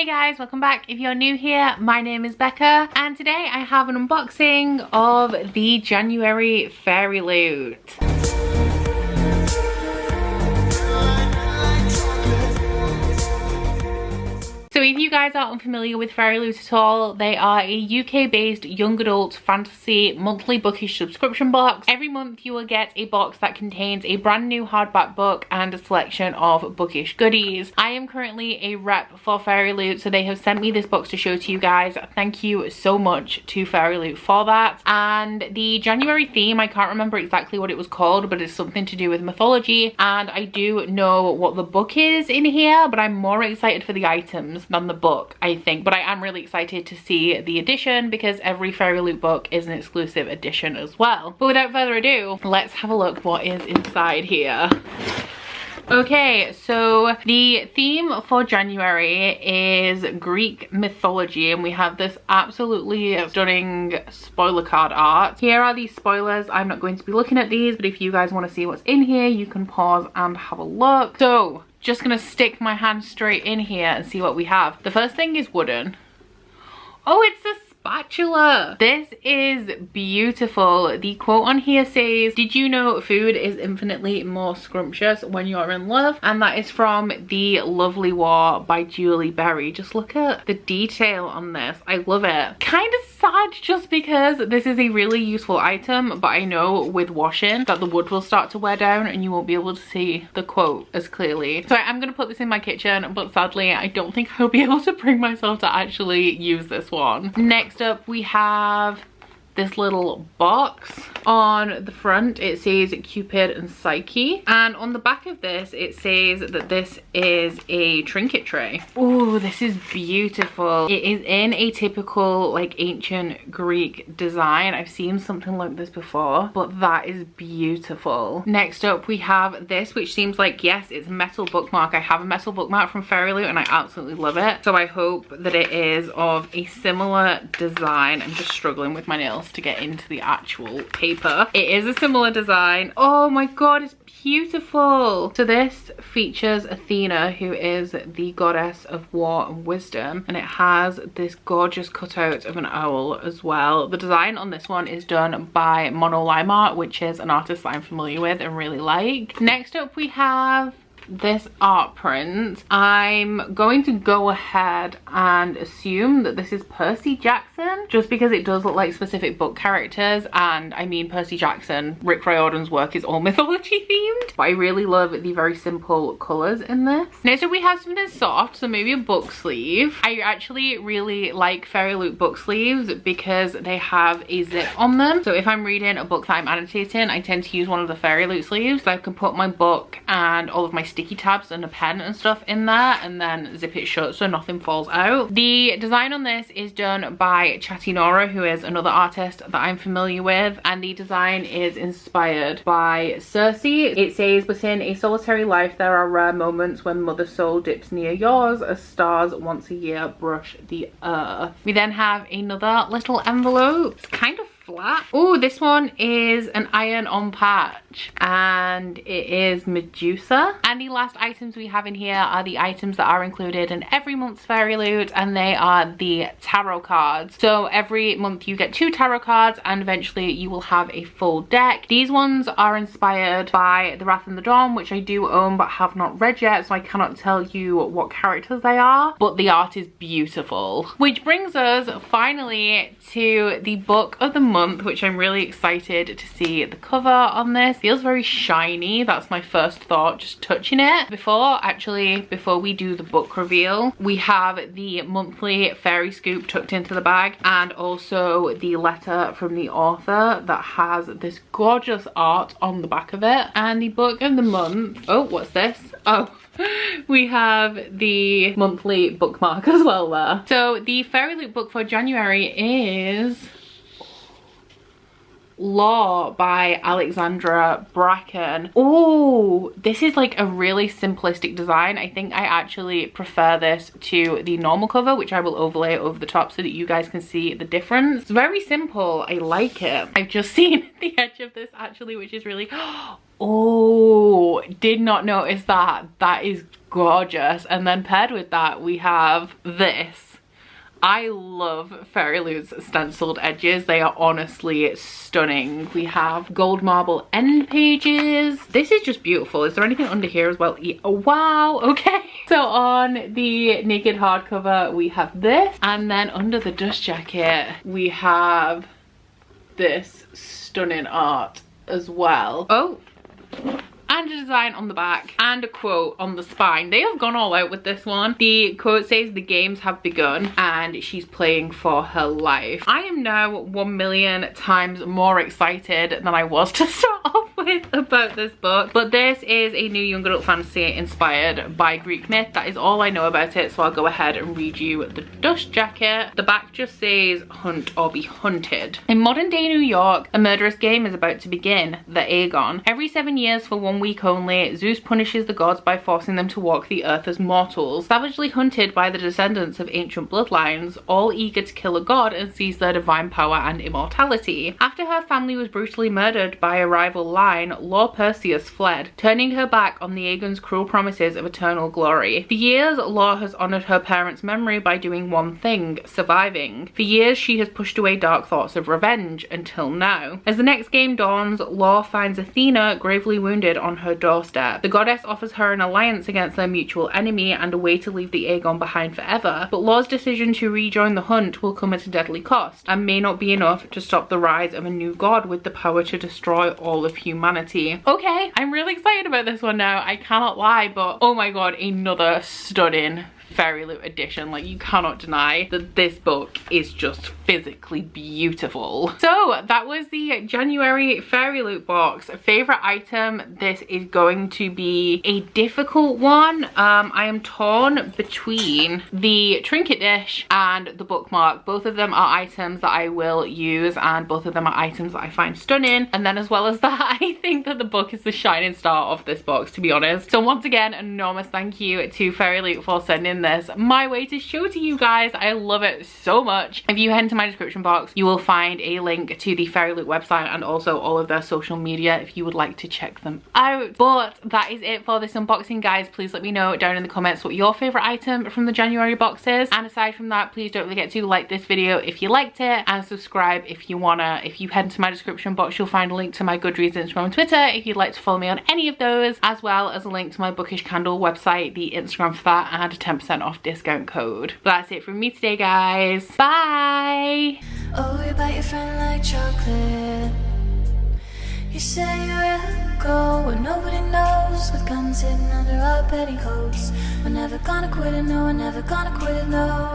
Hey guys, welcome back. If you're new here, my name is Becca and today I have an unboxing of the January Fairyloot. So if you guys are unfamiliar with Fairyloot at all, they are a UK-based young adult fantasy monthly bookish subscription box. Every month you will get a box that contains a brand new hardback book and a selection of bookish goodies. I am currently a rep for Fairyloot, so they have sent me this box to show to you guys. Thank you so much to Fairyloot for that. And the January theme, I can't remember exactly what it was called, but it's something to do with mythology. And I do know what the book is in here, but I'm more excited for the items than the book, I think. But I am really excited to see the edition because every Fairyloot book is an exclusive edition as well. But without further ado, let's have a look what is inside here. Okay, so the theme for January is Greek mythology, and we have this absolutely stunning spoiler card art. Here are these spoilers. I'm not going to be looking at these, but if you guys want to see what's in here, you can pause and have a look. So just gonna stick my hand straight in here and see what we have. The first thing is wooden. Oh, it's a spatula. This is beautiful. The quote on here says, "Did you know food is infinitely more scrumptious when you're in love?" And that is from The Lovely War by Julie Berry. Just look at the detail on this. I love it. Kind of sad just because this is a really useful item, but I know with washing that the wood will start to wear down and you won't be able to see the quote as clearly. So I'm gonna put this in my kitchen, but sadly I don't think I'll be able to bring myself to actually use this one. Next up we have this little box. On the front it says Cupid and Psyche, and on the back of this it says that this is a trinket tray. Oh, this is beautiful. It is in a typical like ancient Greek design. I've seen something like this before, but that is beautiful. Next up we have this, which seems like, yes, it's a metal bookmark. I have a metal bookmark from Fairyloot and I absolutely love it, so I hope that it is of a similar design. I'm just struggling with my nails to get into the actual paper. It is a similar design. Oh my god, it's beautiful. So this features Athena, who is the goddess of war and wisdom, and it has this gorgeous cutout of an owl as well. The design on this one is done by Monolime, which is an artist that I'm familiar with and really like. Next up we have this art print. I'm going to go ahead and assume that this is Percy Jackson, just because it does look like specific book characters, and I mean Percy Jackson, Rick Riordan's work is all mythology themed, but I really love the very simple colours in this. Next up we have something soft, so maybe a book sleeve. I actually really like Fairyloot book sleeves because they have a zip on them, so if I'm reading a book that I'm annotating, I tend to use one of the Fairyloot sleeves so I can put my book and all of my sticky tabs and a pen and stuff in there and then zip it shut so nothing falls out. The design on this is done by Chatty Nora, who is another artist that I'm familiar with, and the design is inspired by Circe. It says, "But in a solitary life there are rare moments when mother soul dips near yours as stars once a year brush the earth." We then have another little envelope. It's kind of flat. Oh, this one is an iron-on patch and it is Medusa. And the last items we have in here are the items that are included in every month's Fairyloot, and they are the tarot cards. So every month you get 2 tarot cards and eventually you will have a full deck. These ones are inspired by The Wrath and the Dawn, which I do own but have not read yet, so I cannot tell you what characters they are, but the art is beautiful. Which brings us finally to the book of the month, which I'm really excited to see the cover on this. Feels very shiny. That's my first thought just touching it. Before we do the book reveal, we have the monthly fairy scoop tucked into the bag, and also the letter from the author that has this gorgeous art on the back of it. And the book of the month, oh, what's this? Oh, we have the monthly bookmark as well there. So the Fairyloot book for January is Law by Alexandra Bracken. Oh, this is like a really simplistic design. I think I actually prefer this to the normal cover, which I will overlay over the top so that you guys can see the difference. It's very simple. I like it. I've just seen the edge of this actually, which is really, oh, did not notice that. That is gorgeous. And then paired with that, we have this. I love Fairyloot's stenciled edges. They are honestly stunning. We have gold marble end pages. This is just beautiful. Is there anything under here as well? Oh, wow, okay. So on the naked hardcover, we have this. And then under the dust jacket, we have this stunning art as well. Oh. And a design on the back and a quote on the spine. They have gone all out with this one. The quote says the games have begun and she's playing for her life. I am now 1,000,000 times more excited than I was to start off with about this book. But this is a new young adult fantasy inspired by Greek myth. That is all I know about it, so I'll go ahead and read you the dust jacket. The back just says hunt or be hunted. In modern day New York, a murderous game is about to begin, the Aegon. Every 7 years for 1 week only, Zeus punishes the gods by forcing them to walk the earth as mortals, savagely hunted by the descendants of ancient bloodlines, all eager to kill a god and seize their divine power and immortality. After her family was brutally murdered by a rival line, Lord Perseus fled, turning her back on the Aegon's cruel promises of eternal glory. For years, Law has honoured her parents' memory by doing one thing, surviving. For years, she has pushed away dark thoughts of revenge, until now. As the next game dawns, Law finds Athena gravely wounded on her doorstep. The goddess offers her an alliance against their mutual enemy and a way to leave the Aegon behind forever, but Law's decision to rejoin the hunt will come at a deadly cost and may not be enough to stop the rise of a new god with the power to destroy all of humanity. Okay, I'm really excited about this one now, I cannot lie, but oh my god, another stunning Fairyloot edition. Like, you cannot deny that this book is just physically beautiful. So that was the January Fairyloot box. Favorite item, this is going to be a difficult one. I am torn between the trinket dish and the bookmark. Both of them are items that I will use and both of them are items that I find stunning. And then as well as that, I think that the book is the shining star of this box, to be honest. So once again, an enormous thank you to Fairyloot for sending this my way to show to you guys. I love it so much. If you head into my description box, you will find a link to the Fairyloot website and also all of their social media if you would like to check them out. But that is it for this unboxing, guys. Please let me know down in the comments what your favorite item from the January box is. And aside from that, please don't forget to like this video if you liked it and subscribe if you wanna. If you head into my description box, you'll find a link to my Goodreads, Instagram and Twitter if you'd like to follow me on any of those, as well as a link to my Bookish candle website, the Instagram for that, and a 10% off discount code. But that's it from me today, guys. Bye. Oh, you bite your friend like chocolate. You say you'll go where nobody knows, with guns hidden under our petticoats. We're never gonna quit it, no, we're never gonna quit it, no.